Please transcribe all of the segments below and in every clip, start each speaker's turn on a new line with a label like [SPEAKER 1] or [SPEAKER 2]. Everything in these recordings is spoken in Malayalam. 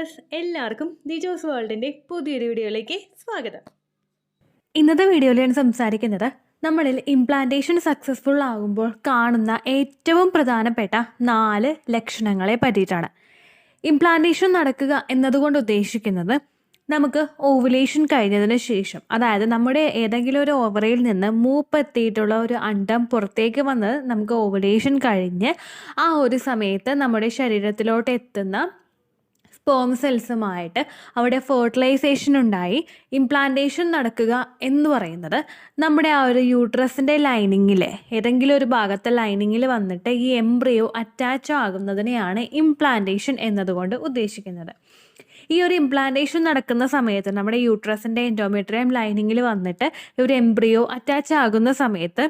[SPEAKER 1] ഡിയേഴ്സ്, എല്ലാവർക്കും ദിജോസ് വേൾഡിൻ്റെ പുതിയൊരു വീഡിയോയിലേക്ക് സ്വാഗതം. ഇന്നത്തെ വീഡിയോയിൽ ഞാൻ സംസാരിക്കുന്നത് നമ്മളിൽ ഇംപ്ലാന്റേഷൻ സക്സസ്ഫുൾ ആകുമ്പോൾ കാണുന്ന ഏറ്റവും പ്രധാനപ്പെട്ട 4 ലക്ഷണങ്ങളെ പറ്റിയിട്ടാണ്. ഇംപ്ലാന്റേഷൻ നടക്കുക എന്നതുകൊണ്ട് ഉദ്ദേശിക്കുന്നത് നമുക്ക് ഓവുലേഷൻ കഴിഞ്ഞതിന് ശേഷം, അതായത് നമ്മുടെ ഏതെങ്കിലും ഒരു ഓവറിയിൽ നിന്ന് മൂപ്പെത്തിയിട്ടുള്ള ഒരു അണ്ഡം പുറത്തേക്ക് വന്ന് നമുക്ക് ഓവുലേഷൻ കഴിഞ്ഞ് ആ ഒരു സമയത്ത് നമ്മുടെ ശരീരത്തിലോട്ട് എത്തുന്ന സ്പേം സെൽസുമായിട്ട് അവിടെ ഫെർട്ടിലൈസേഷൻ ഉണ്ടായി ഇംപ്ലാന്റേഷൻ നടക്കുക എന്ന് പറയുന്നത് നമ്മുടെ ആ ഒരു യൂട്രസിൻ്റെ ലൈനിങ്ങിൽ ഏതെങ്കിലും ഒരു ഭാഗത്തെ ലൈനിങ്ങിൽ വന്നിട്ട് ഈ എംബ്രിയോ അറ്റാച്ച് ആകുന്നതിനെയാണ് ഇംപ്ലാന്റേഷൻ എന്നതുകൊണ്ട് ഉദ്ദേശിക്കുന്നത്. ഈ ഒരു ഇംപ്ലാന്റേഷൻ നടക്കുന്ന സമയത്ത് നമ്മുടെ യൂട്രസിൻ്റെ എൻഡോമെട്രിയം ലൈനിങ്ങിൽ വന്നിട്ട് ഒരു എംബ്രിയോ അറ്റാച്ച് ആകുന്ന സമയത്ത്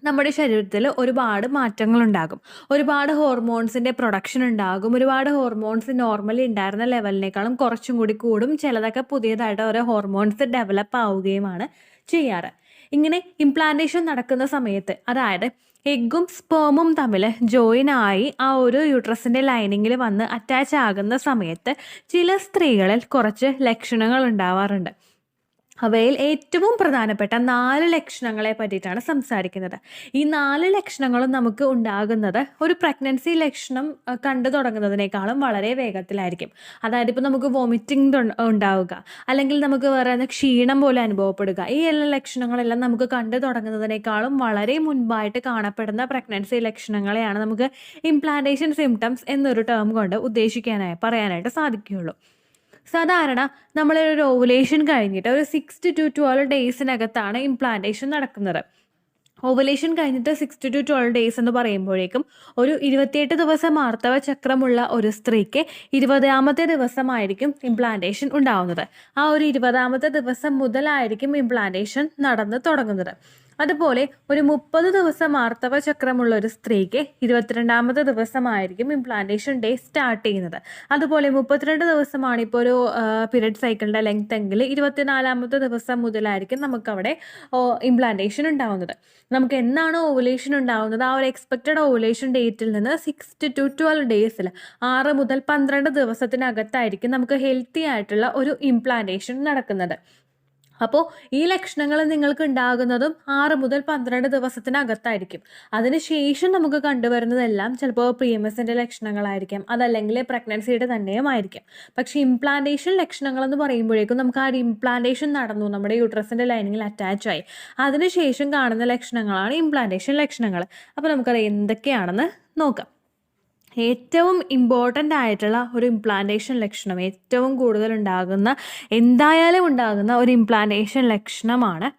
[SPEAKER 1] നമ്മുടെ ശരീരത്തിൽ ഒരുപാട് മാറ്റങ്ങളുണ്ടാകും. ഒരുപാട് ഹോർമോൺസിൻ്റെ പ്രൊഡക്ഷൻ ഉണ്ടാകും. ഒരുപാട് ഹോർമോൺസ് നോർമലി ഉണ്ടായിരുന്ന ലെവലിനേക്കാളും കുറച്ചും കൂടി കൂടും. ചിലതൊക്കെ പുതിയതായിട്ട് ഓരോ ഹോർമോൺസ് ഡെവലപ്പ് ആവുകയുമാണ് ചെയ്യാറ്. ഇങ്ങനെ ഇംപ്ലാന്റേഷൻ നടക്കുന്ന സമയത്ത്, അതായത് എഗ്ഗും സ്പേമും തമ്മിൽ ജോയിൻ ആയി ആ ഒരു യൂട്രസിൻ്റെ ലൈനിങ്ങിൽ വന്ന് അറ്റാച്ച് ആകുന്ന സമയത്ത് ചില സ്ത്രീകളിൽ കുറച്ച് ലക്ഷണങ്ങൾ ഉണ്ടാവാറുണ്ട്. അവയിൽ ഏറ്റവും പ്രധാനപ്പെട്ട 4 ലക്ഷണങ്ങളെ പറ്റിയിട്ടാണ് സംസാരിക്കുന്നത്. ഈ 4 ലക്ഷണങ്ങളും നമുക്ക് ഉണ്ടാകുന്നത് ഒരു പ്രഗ്നൻസി ലക്ഷണം കണ്ടു തുടങ്ങുന്നതിനേക്കാളും വളരെ വേഗത്തിലായിരിക്കും. അതായത് ഇപ്പോൾ നമുക്ക് വോമിറ്റിംഗ് ഉണ്ടാവുക, അല്ലെങ്കിൽ നമുക്ക് വേറെ ക്ഷീണം പോലെ അനുഭവപ്പെടുക, ഈ എല്ലാ ലക്ഷണങ്ങളെല്ലാം നമുക്ക് കണ്ടു തുടങ്ങുന്നതിനേക്കാളും വളരെ മുൻപായിട്ട് കാണപ്പെടുന്ന പ്രഗ്നൻസി ലക്ഷണങ്ങളെയാണ് നമുക്ക് ഇംപ്ലാന്റേഷൻ സിംറ്റംസ് എന്നൊരു ടേം കൊണ്ട് പറയാനായിട്ട് സാധിക്കുകയുള്ളൂ. സാധാരണ നമ്മളൊരു ഓവുലേഷൻ കഴിഞ്ഞിട്ട് ഒരു 6 to 12 ഡേയ്സിനകത്താണ് ഇംപ്ലാന്റേഷൻ നടക്കുന്നത്. ഓവുലേഷൻ കഴിഞ്ഞിട്ട് 6 to 12 ഡേയ്സ് എന്ന് പറയുമ്പോഴേക്കും ഒരു 28 ദിവസം ആർത്തവ ചക്രമുള്ള ഒരു സ്ത്രീക്ക് 20ാമത്തെ ദിവസമായിരിക്കും ഇംപ്ലാന്റേഷൻ ഉണ്ടാവുന്നത്. ആ ഒരു 20ാമത്തെ ദിവസം മുതലായിരിക്കും ഇംപ്ലാന്റേഷൻ നടന്ന് തുടങ്ങുന്നത്. അതുപോലെ ഒരു 30 ദിവസം ആർത്തവ ചക്രമുള്ള ഒരു സ്ത്രീക്ക് 22ാമത്തെ ദിവസമായിരിക്കും ഇംപ്ലാന്റേഷൻ ഡേ സ്റ്റാർട്ട് ചെയ്യുന്നത്. അതുപോലെ 32 ദിവസമാണ് ഇപ്പോൾ ഒരു പീരിയഡ് സൈക്കിളിൻ്റെ ലെങ്ത് എങ്കിൽ 24ാമത്തെ ദിവസം മുതലായിരിക്കും നമുക്കവിടെ ഇംപ്ലാന്റേഷൻ ഉണ്ടാവുന്നത്. നമുക്ക് എന്നാണ് ഓവുലേഷൻ ഉണ്ടാവുന്നത്, ആ ഒരു എക്സ്പെക്റ്റഡ് ഓവുലേഷൻ ഡേറ്റിൽ നിന്ന് 6 to 12 ഡേയ്സിൽ 6 മുതൽ 12 ദിവസത്തിനകത്തായിരിക്കും നമുക്ക് ഹെൽത്തി ആയിട്ടുള്ള ഒരു ഇംപ്ലാന്റേഷൻ നടക്കുന്നത്. അപ്പോൾ ഈ ലക്ഷണങ്ങൾ നിങ്ങൾക്ക് ഉണ്ടാകുന്നതും 6 മുതൽ 12 ദിവസത്തിനകത്തായിരിക്കും. അതിനുശേഷം നമുക്ക് കണ്ടുവരുന്നതെല്ലാം ചിലപ്പോൾ PMSൻ്റെ ലക്ഷണങ്ങളായിരിക്കാം, അതല്ലെങ്കിൽ പ്രഗ്നൻസിയുടെ തന്നെയുമായിരിക്കും. പക്ഷേ ഇംപ്ലാന്റേഷൻ ലക്ഷണങ്ങൾ എന്ന് പറയുമ്പോഴേക്കും നമുക്ക് ആ ഒരു ഇംപ്ലാന്റേഷൻ നടന്നു, നമ്മുടെ യൂട്രസിൻ്റെ ലൈനിങ്ങിൽ അറ്റാച്ചായി, അതിനുശേഷം കാണുന്ന ലക്ഷണങ്ങളാണ് ഇംപ്ലാന്റേഷൻ ലക്ഷണങ്ങൾ. അപ്പോൾ നമുക്കത് എന്തൊക്കെയാണെന്ന് നോക്കാം. ഏറ്റവും ഇമ്പോർട്ടൻ്റ് ആയിട്ടുള്ള ഒരു ഇംപ്ലാന്റേഷൻ ലക്ഷണം, ഏറ്റവും കൂടുതൽ എന്തായാലും ഉണ്ടാകുന്ന ഒരു ഇംപ്ലാന്റേഷൻ ലക്ഷണമാണ്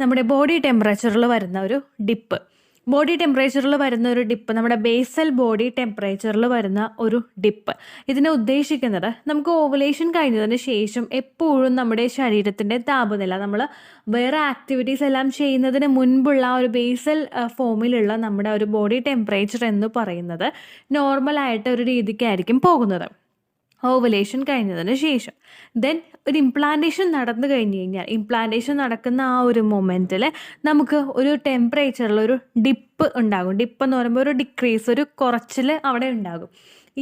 [SPEAKER 1] നമ്മുടെ ബോഡി ടെമ്പറേച്ചറിൽ വരുന്ന ഒരു ഡിപ്പ്. ബോഡി ടെമ്പറേച്ചറിൽ വരുന്ന ഒരു ഡിപ്പ്, നമ്മുടെ ബേസൽ ബോഡി ടെമ്പറേച്ചറിൽ വരുന്ന ഒരു ഡിപ്പ്. ഇതിനെ ഉദ്ദേശിക്കുന്നത് നമുക്ക് ഓവുലേഷൻ കഴിഞ്ഞതിന് ശേഷം എപ്പോഴും നമ്മുടെ ശരീരത്തിൻ്റെ താപനില, നമ്മൾ വേറെ ആക്ടിവിറ്റീസ് എല്ലാം ചെയ്യുന്നതിന് മുൻപുള്ള ഒരു ബേസൽ ഫോമിലുള്ള നമ്മുടെ ഒരു ബോഡി ടെമ്പറേച്ചർ എന്ന് പറയുന്നത് നോർമലായിട്ട് ഒരു രീതിക്കായിരിക്കും പോകുന്നത് ഓവുലേഷൻ കഴിഞ്ഞതിന് ശേഷം. ദെൻ ഒരു ഇംപ്ലാന്റേഷൻ നടന്നു കഴിഞ്ഞ് കഴിഞ്ഞാൽ, ഇംപ്ലാന്റേഷൻ നടക്കുന്ന ആ ഒരു മൊമെൻറ്റിൽ നമുക്ക് ഒരു ടെമ്പറേച്ചറിൽ ഒരു ഡിപ്പ് ഉണ്ടാകും. ഡിപ്പ് എന്ന് പറയുമ്പോൾ ഒരു ഡിക്രീസ്, ഒരു കുറച്ചിൽ അവിടെ ഉണ്ടാകും.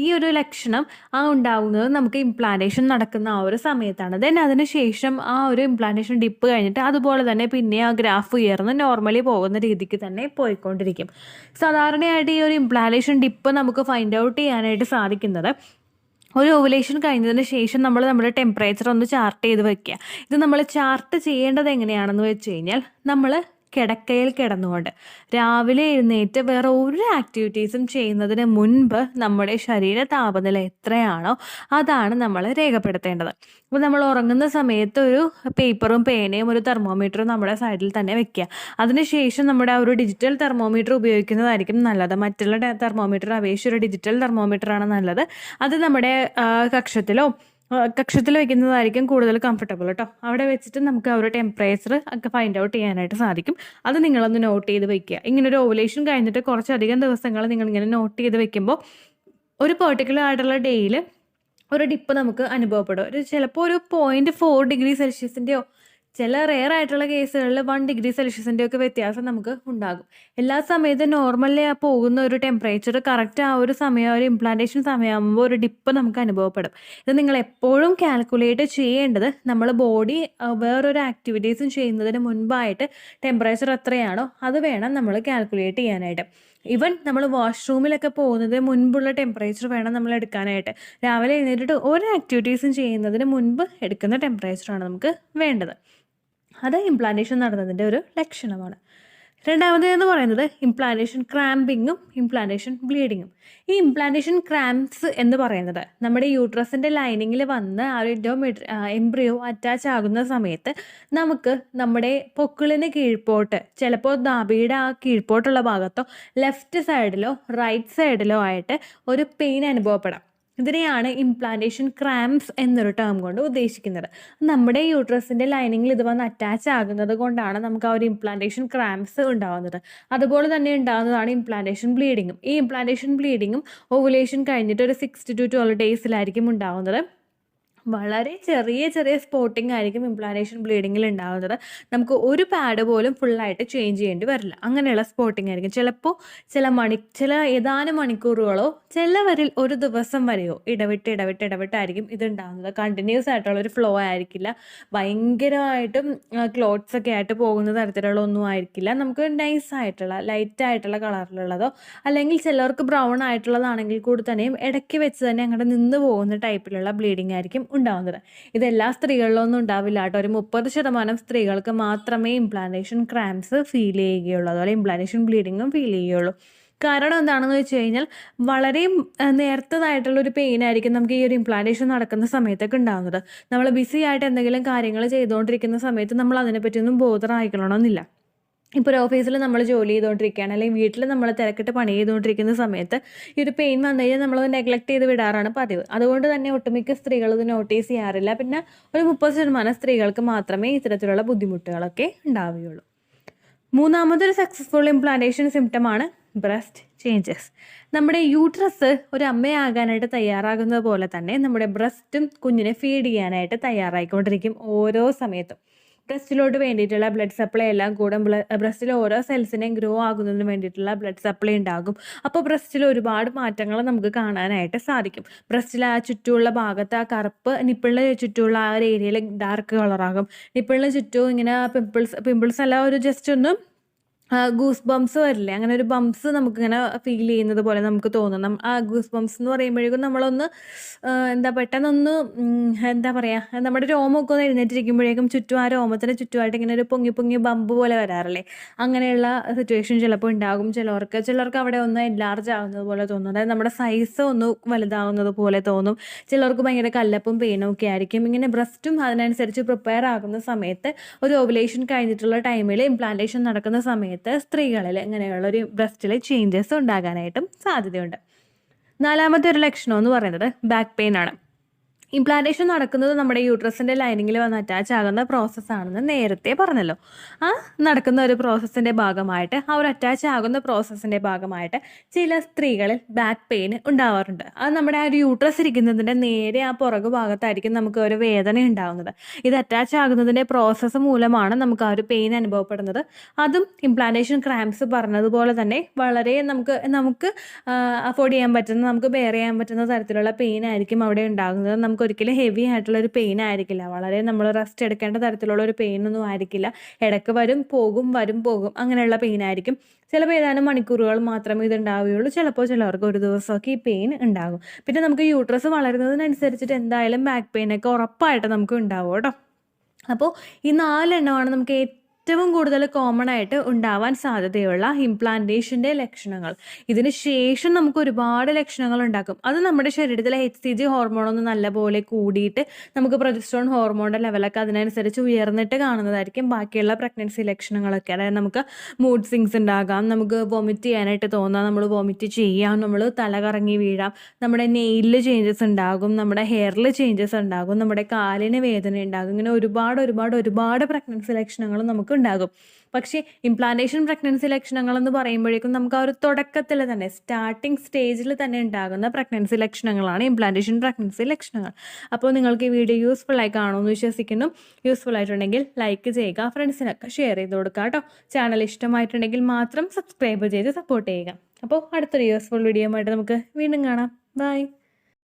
[SPEAKER 1] ഈ ഒരു ലക്ഷണം ഉണ്ടാകുന്നത് നമുക്ക് ഇംപ്ലാന്റേഷൻ നടക്കുന്ന ആ ഒരു സമയത്താണ്. ദെൻ അതിന് ശേഷം ആ ഒരു ഇംപ്ലാന്റേഷൻ ഡിപ്പ് കഴിഞ്ഞിട്ട് അതുപോലെ തന്നെ പിന്നെ ആ ഗ്രാഫ് ഉയർന്ന് നോർമലി പോകുന്ന രീതിക്ക് തന്നെ പോയിക്കൊണ്ടിരിക്കും. സാധാരണയായിട്ട് ഈ ഒരു ഇംപ്ലാന്റേഷൻ ഡിപ്പ് നമുക്ക് ഫൈൻഡ് ഔട്ട് ചെയ്യാനായിട്ട് സാധിക്കുന്നത് ഒരു ഓവുലേഷൻ കഴിഞ്ഞതിന് ശേഷം നമ്മുടെ ടെമ്പറേച്ചർ ഒന്ന് ചാർട്ട് ചെയ്ത് വയ്ക്കുക. ഇത് നമ്മൾ ചാർട്ട് ചെയ്യേണ്ടത് എങ്ങനെയാണെന്ന് വെച്ച് കഴിഞ്ഞാൽ, നമ്മൾ കിടക്കയിൽ കിടന്നുകൊണ്ട് രാവിലെ എഴുന്നേറ്റ് വേറെ ഒരു ആക്ടിവിറ്റീസും ചെയ്യുന്നതിന് മുൻപ് നമ്മുടെ ശരീര താപനില എത്രയാണോ അതാണ് നമ്മൾ രേഖപ്പെടുത്തേണ്ടത്. അപ്പോൾ നമ്മൾ ഉറങ്ങുന്ന സമയത്ത് ഒരു പേപ്പറും പേനയും ഒരു തെർമോമീറ്ററും നമ്മുടെ സൈഡിൽ തന്നെ വെക്കുക. അതിനുശേഷം നമ്മുടെ ഒരു ഡിജിറ്റൽ തെർമോമീറ്റർ ഉപയോഗിക്കുന്നതായിരിക്കും നല്ലത്. മറ്റുള്ള തെർമോമീറ്റർ അപേക്ഷിച്ച് ഒരു ഡിജിറ്റൽ തെർമോമീറ്ററാണ് നല്ലത്. അത് നമ്മുടെ കക്ഷത്തിൽ വെക്കുന്നതായിരിക്കും കൂടുതൽ കംഫർട്ടബിൾ കേട്ടോ. അവിടെ വെച്ചിട്ട് നമുക്ക് ആ ഒരു ടെമ്പറേച്ചർ ഒക്കെ ഫൈൻഡ് ഔട്ട് ചെയ്യാനായിട്ട് സാധിക്കും. അത് നിങ്ങളൊന്ന് നോട്ട് ചെയ്ത് വെക്കുക. ഇങ്ങനൊരു ഓവുലേഷൻ കഴിഞ്ഞിട്ട് കുറച്ചധികം ദിവസങ്ങൾ നിങ്ങളിങ്ങനെ നോട്ട് ചെയ്ത് വെക്കുമ്പോൾ ഒരു പെർട്ടിക്കുലർ ആയിട്ടുള്ള ഡേയിൽ ഒരു ഡിപ്പ് നമുക്ക് അനുഭവപ്പെടും. ചിലപ്പോൾ ഒരു 0.4 ഡിഗ്രി സെൽഷ്യസിൻ്റെയോ ചില റെയർ ആയിട്ടുള്ള കേസുകളിൽ 1 ഡിഗ്രി സെൽഷ്യസിൻ്റെ ഒക്കെ വ്യത്യാസം നമുക്ക് ഉണ്ടാകും. എല്ലാ സമയത്തും നോർമലി പോകുന്ന ഒരു ടെമ്പറേച്ചർ കറക്റ്റ് ആ ഒരു സമയം ഒരു ഇംപ്ലാന്റേഷൻ സമയമാകുമ്പോൾ ഒരു ഡിപ്പ് നമുക്ക് അനുഭവപ്പെടും. ഇത് നിങ്ങൾ എപ്പോഴും കാൽക്കുലേറ്റ് ചെയ്യേണ്ടത് നമ്മൾ ബോഡി വേറൊരു ആക്ടിവിറ്റീസും ചെയ്യുന്നതിന് മുൻപായിട്ട് ടെമ്പറേച്ചർ എത്രയാണോ അത് വേണം നമ്മൾ കാൽക്കുലേറ്റ് ചെയ്യാനായിട്ട്. ഈവൻ നമ്മൾ വാഷ്റൂമിലൊക്കെ പോകുന്നതിന് മുൻപുള്ള ടെമ്പറേച്ചർ വേണം നമ്മൾ എടുക്കാനായിട്ട്. രാവിലെ എഴുന്നേറ്റിട്ട് ഒരു ആക്ടിവിറ്റീസും ചെയ്യുന്നതിന് മുൻപ് എടുക്കുന്ന ടെമ്പറേച്ചറാണ് നമുക്ക് വേണ്ടത്. അത് ഇംപ്ലാന്റേഷൻ നടന്നതിൻ്റെ ഒരു ലക്ഷണമാണ്. രണ്ടാമതെന്ന് പറയുന്നത് ഇംപ്ലാന്റേഷൻ ക്രാമ്പിങ്ങും ഇംപ്ലാന്റേഷൻ ബ്ലീഡിങ്ങും. ഈ ഇംപ്ലാന്റേഷൻ ക്രാംപ്സ് എന്ന് പറയുന്നത് നമ്മുടെ യൂട്രസിൻ്റെ ലൈനിങ്ങിൽ വന്ന് ആ ഒരു എംബ്രിയോ അറ്റാച്ച് ആകുന്ന സമയത്ത് നമുക്ക് നമ്മുടെ പൊക്കിളിന് കീഴ്പോട്ട്, ചിലപ്പോൾ നാഭിയുടെ ആ കീഴ്പോട്ടുള്ള ഭാഗത്തോ ലെഫ്റ്റ് സൈഡിലോ റൈറ്റ് സൈഡിലോ ആയിട്ട് ഒരു പെയിൻ അനുഭവപ്പെടാം. ഇതിനെയാണ് ഇംപ്ലാന്റേഷൻ ക്രാംപ്സ് എന്നൊരു ടേം കൊണ്ട് ഉദ്ദേശിക്കുന്നത്. നമ്മുടെ യൂട്രസിൻ്റെ ലൈനിങ്ങിൽ ഇത് വന്ന് അറ്റാച്ച് ആകുന്നത് കൊണ്ടാണ് നമുക്ക് ആ ഒരു ഇംപ്ലാന്റേഷൻ ക്രാംപ്സ് ഉണ്ടാകുന്നത്. അതുപോലെ തന്നെ ഉണ്ടാകുന്നതാണ് ഇംപ്ലാന്റേഷൻ ബ്ലീഡിങ്ങും. ഈ ഇംപ്ലാന്റേഷൻ ബ്ലീഡിങ്ങും ഓവുലേഷൻ കഴിഞ്ഞിട്ട് ഒരു 6 to 12 ഡേയ്സിലായിരിക്കും ഉണ്ടാകുന്നത്. വളരെ ചെറിയ ചെറിയ സ്പോട്ടിംഗ് ആയിരിക്കും ഇംപ്ലാന്റേഷൻ ബ്ലീഡിങ്ങിൽ ഉണ്ടാകുന്നത്. നമുക്ക് ഒരു പാഡ് പോലും ഫുള്ളായിട്ട് ചേഞ്ച് ചെയ്യേണ്ടി വരില്ല. അങ്ങനെയുള്ള സ്പോട്ടിംഗ് ആയിരിക്കും. ചിലപ്പോൾ ചില ഏതാനും മണിക്കൂറുകളോ ചിലവരിൽ ഒരു ദിവസം വരെയോ ഇടവിട്ടായിരിക്കും ഇത് ഉണ്ടാകുന്നത്. കണ്ടിന്യൂസ് ആയിട്ടുള്ളൊരു ഫ്ലോ ആയിരിക്കില്ല. ഭയങ്കരമായിട്ടും ക്ലോട്ട്സ് ഒക്കെ ആയിട്ട് പോകുന്ന തരത്തിലുള്ള ഒന്നും ആയിരിക്കില്ല. നമുക്ക് നൈസ് ആയിട്ടുള്ള ലൈറ്റ് ആയിട്ടുള്ള കളറിലുള്ളതോ അല്ലെങ്കിൽ ചിലർക്ക് ബ്രൗൺ ആയിട്ടുള്ളതാണെങ്കിൽ കൂടി തന്നെയും ഇടയ്ക്ക് വെച്ച് തന്നെ അങ്ങോട്ട് നിന്ന് പോകുന്ന ടൈപ്പിലുള്ള ബ്ലീഡിംഗ് ആയിരിക്കും ഉണ്ടാകുന്നത്. ഇതെല്ലാ സ്ത്രീകളിലൊന്നും ഉണ്ടാവില്ല കേട്ടോ. ഒരു 30% സ്ത്രീകൾക്ക് മാത്രമേ ഇംപ്ലാന്റേഷൻ ക്രാംപ്സ് ഫീൽ ചെയ്യുകയുള്ളൂ, അതുപോലെ ഇംപ്ലാന്റേഷൻ ബ്ലീഡിങ്ങും ഫീൽ ചെയ്യുകയുള്ളൂ. കാരണം എന്താണെന്ന് വെച്ച് കഴിഞ്ഞാൽ വളരെ നേരത്തതായിട്ടുള്ളൊരു പെയിൻ ആയിരിക്കും നമുക്ക് ഈ ഒരു ഇംപ്ലാന്റേഷൻ നടക്കുന്ന സമയത്തൊക്കെ ഉണ്ടാകുന്നത്. നമ്മൾ ബിസി ആയിട്ട് എന്തെങ്കിലും കാര്യങ്ങൾ ചെയ്തുകൊണ്ടിരിക്കുന്ന സമയത്ത് നമ്മൾ അതിനെപ്പറ്റിയൊന്നും ബോധറായിക്കണമെന്നില്ല. ഇപ്പോൾ ഒരു ഓഫീസിൽ നമ്മൾ ജോലി ചെയ്തുകൊണ്ടിരിക്കുകയാണ്, അല്ലെങ്കിൽ വീട്ടിൽ നമ്മൾ തിരക്കിട്ട് പണി ചെയ്തുകൊണ്ടിരിക്കുന്ന സമയത്ത് ഈ ഒരു പെയിൻ വന്നു കഴിഞ്ഞാൽ നമ്മൾ നെഗ്ലക്ട് ചെയ്ത് വിടാറാണ് പതിവ്. അതുകൊണ്ട് തന്നെ ഒട്ടുമിക്ക സ്ത്രീകൾ ഇത് നോട്ടീസ് ചെയ്യാറില്ല. പിന്നെ ഒരു 30% സ്ത്രീകൾക്ക് മാത്രമേ ഇത്തരത്തിലുള്ള ബുദ്ധിമുട്ടുകളൊക്കെ ഉണ്ടാവുകയുള്ളൂ. മൂന്നാമതൊരു സക്സസ്ഫുൾ ഇംപ്ലാന്റേഷൻ സിംറ്റമാണ് ബ്രസ്റ്റ് ചേഞ്ചസ്. നമ്മുടെ യൂട്രസ് ഒരു അമ്മയാകാനായിട്ട് തയ്യാറാകുന്നത് പോലെ തന്നെ നമ്മുടെ ബ്രസ്റ്റും കുഞ്ഞിനെ ഫീഡ് ചെയ്യാനായിട്ട് തയ്യാറായിക്കൊണ്ടിരിക്കും ഓരോ സമയത്തും. ബ്രസ്റ്റിലോട്ട് വേണ്ടിയിട്ടുള്ള ബ്ലഡ് സപ്ലൈ എല്ലാം കൂടെ ബ്രസ്റ്റിലെ ഓരോ സെൽസിനെയും ഗ്രോ ആകുന്നതിന് വേണ്ടിയിട്ടുള്ള ബ്ലഡ് സപ്ലൈ ഉണ്ടാകും. അപ്പോൾ ബ്രസ്റ്റിൽ ഒരുപാട് മാറ്റങ്ങൾ നമുക്ക് കാണാനായിട്ട് സാധിക്കും. ബ്രസ്റ്റിൽ ആ ചുറ്റുമുള്ള ഭാഗത്ത് ആ കറുപ്പ്, നിപ്പിളിന് ചുറ്റുമുള്ള ആ ഒരു ഏരിയയിൽ ഡാർക്ക് കളറാകും. നിപ്പിളിന് ചുറ്റും ഇങ്ങനെ പിമ്പിൾസ് അല്ല, ഒരു ജസ്റ്റ് ഒന്ന് ഗൂസ് ബംസ് വരില്ലേ, അങ്ങനെ ഒരു ബംസ് നമുക്കിങ്ങനെ ഫീൽ ചെയ്യുന്നത് പോലെ നമുക്ക് തോന്നും. ആ ഗൂസ് ബംസ് എന്ന് പറയുമ്പോഴേക്കും നമ്മളൊന്ന് പെട്ടെന്നൊന്ന് എന്താ പറയുക, നമ്മുടെ രോമമൊക്കെ ഒന്ന് എഴുന്നേറ്റിരിക്കുമ്പോഴേക്കും ചുറ്റും ആ രോമത്തിന് ചുറ്റുമായിട്ട് ഇങ്ങനെ ഒരു പൊങ്ങി ബമ്പ് പോലെ വരാറില്ലേ, അങ്ങനെയുള്ള സിറ്റുവേഷൻ ചിലപ്പോൾ ഉണ്ടാകും. ചിലർക്ക് അവിടെ ഒന്ന് എൻലാർജ് ആകുന്നത് പോലെ തോന്നും, അതായത് നമ്മുടെ സൈസ് ഒന്ന് വലുതാകുന്നത് പോലെ തോന്നും. ചിലർക്ക് ഭയങ്കര കല്ലപ്പും പെയിനും ഒക്കെ ആയിരിക്കും. ഇങ്ങനെ ബ്രസ്റ്റും അതിനനുസരിച്ച് പ്രിപ്പയർ ആകുന്ന സമയത്ത് ഒരു ഓവുലേഷൻ കഴിഞ്ഞിട്ടുള്ള ടൈമിൽ ഇംപ്ലാന്റേഷൻ നടക്കുന്ന സമയത്ത് സ്ത്രീകളിൽ ഇങ്ങനെയുള്ള ഒരു ബ്രസ്റ്റിൽ ചേഞ്ചസ് ഉണ്ടാകാനായിട്ടും സാധ്യതയുണ്ട്. നാലാമത്തെ ഒരു ലക്ഷണം എന്ന് പറയുന്നത് ബാക്ക് പെയിൻ ആണ്. ഇംപ്ലാന്റേഷൻ നടക്കുന്നത് നമ്മുടെ യൂട്രസിൻ്റെ ലൈനിങ്ങിൽ വന്ന് അറ്റാച്ച് ആകുന്ന പ്രോസസ്സാണെന്ന് നേരത്തെ പറഞ്ഞല്ലോ. ആ നടക്കുന്ന ഒരു പ്രോസസ്സിൻ്റെ ഭാഗമായിട്ട്, ആ ഒരു അറ്റാച്ച് ആകുന്ന പ്രോസസ്സിൻ്റെ ഭാഗമായിട്ട് ചില സ്ത്രീകളിൽ ബാക്ക് പെയിൻ ഉണ്ടാവാറുണ്ട്. അത് നമ്മുടെ ആ ഒരു യൂട്രസ് ഇരിക്കുന്നതിൻ്റെ നേരെ ആ പുറകു ഭാഗത്തായിരിക്കും നമുക്ക് ഒരു വേദന ഉണ്ടാകുന്നത്. ഇത് അറ്റാച്ച് ആകുന്നതിൻ്റെ പ്രോസസ്സ് മൂലമാണ് നമുക്ക് ആ ഒരു പെയിൻ അനുഭവപ്പെടുന്നത്. അതും ഇംപ്ലാന്റേഷൻ ക്രാംപ്സ് പറഞ്ഞതുപോലെ തന്നെ വളരെ നമുക്ക് അഫോർഡ് ചെയ്യാൻ പറ്റുന്ന, നമുക്ക് ബെയർ ചെയ്യാൻ പറ്റുന്ന തരത്തിലുള്ള പെയിൻ ആയിരിക്കും അവിടെ ഉണ്ടാകുന്നത്. നമുക്ക് ഒരിക്കലും ഹെവി ആയിട്ടുള്ളൊരു പെയിൻ ആയിരിക്കില്ല. വളരെ നമ്മൾ റെസ്റ്റ് എടുക്കേണ്ട തരത്തിലുള്ള ഒരു പെയിനൊന്നും ആയിരിക്കില്ല. ഇടയ്ക്ക് വരും പോകും അങ്ങനെയുള്ള പെയിൻ ആയിരിക്കും. ചിലപ്പോൾ ഏതാനും മണിക്കൂറുകൾ മാത്രമേ ഇത് ഉണ്ടാവുകയുള്ളൂ. ചിലപ്പോൾ ചിലവർക്ക് ഒരു ദിവസമൊക്കെ ഈ പെയിൻ ഉണ്ടാകും. പിന്നെ നമുക്ക് യൂട്രസ് വളരുന്നതിനനുസരിച്ചിട്ട് എന്തായാലും ബാക്ക് പെയിനൊക്കെ ഉറപ്പായിട്ട് നമുക്ക് ഉണ്ടാവും കേട്ടോ. അപ്പോൾ ഈ 4 എണ്ണമാണ് നമുക്ക് ഏറ്റവും കൂടുതൽ കോമൺ ആയിട്ട് ഉണ്ടാവാൻ സാധ്യതയുള്ള ഇംപ്ലാന്റേഷൻ്റെ ലക്ഷണങ്ങൾ. ഇതിന് ശേഷം നമുക്ക് ഒരുപാട് ലക്ഷണങ്ങൾ ഉണ്ടാക്കും. അത് നമ്മുടെ ശരീരത്തിലെ HCG ഹോർമോണൊന്ന് നല്ലപോലെ കൂടിയിട്ട് നമുക്ക് പ്രൊജസ്ട്രോൺ ഹോർമോണിൻ്റെ ലെവലൊക്കെ അതിനനുസരിച്ച് ഉയർന്നിട്ട് കാണുന്നതായിരിക്കും ബാക്കിയുള്ള പ്രഗ്നൻസി ലക്ഷണങ്ങളൊക്കെ. അതായത് നമുക്ക് മൂഡ് സ്വിങ്സ് ഉണ്ടാകാം, നമുക്ക് വോമിറ്റ് ചെയ്യാനായിട്ട് തോന്നാം, നമ്മൾ വോമിറ്റ് ചെയ്യാം, നമ്മൾ തല കറങ്ങി വീഴാം, നമ്മുടെ നെയിലിൽ ചേഞ്ചസ് ഉണ്ടാകും, നമ്മുടെ ഹെയറിൽ ചേഞ്ചസ് ഉണ്ടാകും, നമ്മുടെ കാലിന് വേദന ഉണ്ടാകും. ഇങ്ങനെ ഒരുപാട് പ്രഗ്നൻസി ലക്ഷണങ്ങൾ നമുക്ക് എല്ലാവർക്കും ഉണ്ടാകും. പക്ഷേ ഇംപ്ലാന്റേഷൻ പ്രഗ്നൻസി ലക്ഷണങ്ങളെന്ന് പറയുമ്പോഴേക്കും നമുക്ക് ആ ഒരു തുടക്കത്തിൽ തന്നെ സ്റ്റാർട്ടിങ് സ്റ്റേജിൽ തന്നെ ഉണ്ടാകുന്ന പ്രഗ്നൻസി ലക്ഷണങ്ങളാണ് ഇംപ്ലാന്റേഷൻ പ്രഗ്നൻസി ലക്ഷണങ്ങൾ. അപ്പോൾ നിങ്ങൾക്ക് ഈ വീഡിയോ യൂസ്ഫുൾ ആയി കാണുമെന്ന് വിശ്വസിക്കുന്നു. യൂസ്ഫുൾ ആയിട്ടുണ്ടെങ്കിൽ ലൈക്ക് ചെയ്യുക, ഫ്രണ്ട്സിനൊക്കെ ഷെയർ ചെയ്ത് കൊടുക്കുക കേട്ടോ. ചാനൽ ഇഷ്ടമായിട്ടുണ്ടെങ്കിൽ മാത്രം സബ്സ്ക്രൈബ് ചെയ്ത് സപ്പോർട്ട് ചെയ്യുക. അപ്പോൾ അടുത്തൊരു യൂസ്ഫുൾ വീഡിയോ ആയിട്ട് നമുക്ക് വീണ്ടും കാണാം. ബൈ.